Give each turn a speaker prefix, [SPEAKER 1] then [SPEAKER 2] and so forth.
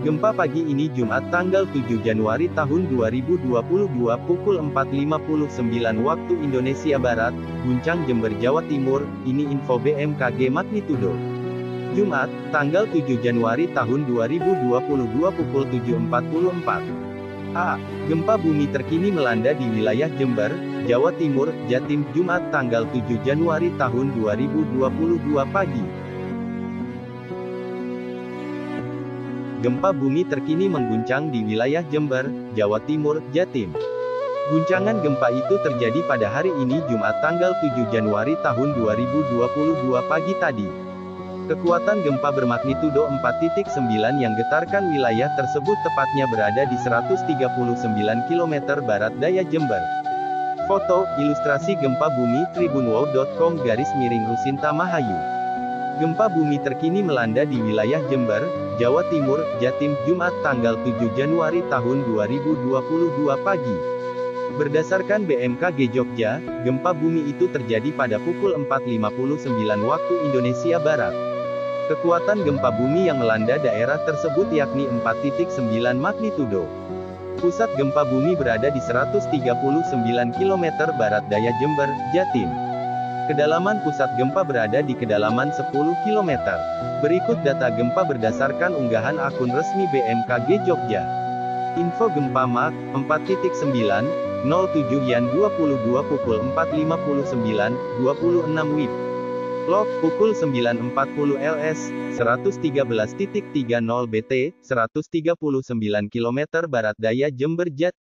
[SPEAKER 1] Gempa pagi ini Jumat tanggal 7 Januari tahun 2022 pukul 4.59 waktu Indonesia Barat, guncang Jember Jawa Timur. Ini info BMKG magnitudo. Jumat, tanggal 7 Januari tahun 2022 pukul 7.44. Gempa bumi terkini melanda di wilayah Jember, Jawa Timur, Jatim, Jumat tanggal 7 Januari tahun 2022 pagi. Gempa bumi terkini mengguncang di wilayah Jember, Jawa Timur, Jatim. Guncangan gempa itu terjadi pada hari ini Jumat tanggal 7 Januari tahun 2022 pagi tadi. Kekuatan gempa bermagnitudo 4.9 yang getarkan wilayah tersebut tepatnya berada di 139 km barat daya Jember. Foto, ilustrasi gempa bumi, tribunwow.com/Rusinta Mahayu. Gempa bumi terkini melanda di wilayah Jember, Jawa Timur, Jatim, Jumat tanggal 7 Januari tahun 2022 pagi. Berdasarkan BMKG Jogja, gempa bumi itu terjadi pada pukul 4.59 waktu Indonesia Barat. Kekuatan gempa bumi yang melanda daerah tersebut yakni 4.9 magnitudo. Pusat gempa bumi berada di 139 km barat daya Jember, Jatim. Kedalaman pusat gempa berada di kedalaman 10 km. Berikut data gempa berdasarkan unggahan akun resmi BMKG Jogja. Info gempa Mach 4.9, 07 Yan 22 pukul 4.59, 26 WIB. Log pukul 9.40 LS, 113.30 BT, 139 km barat daya Jember Jatim.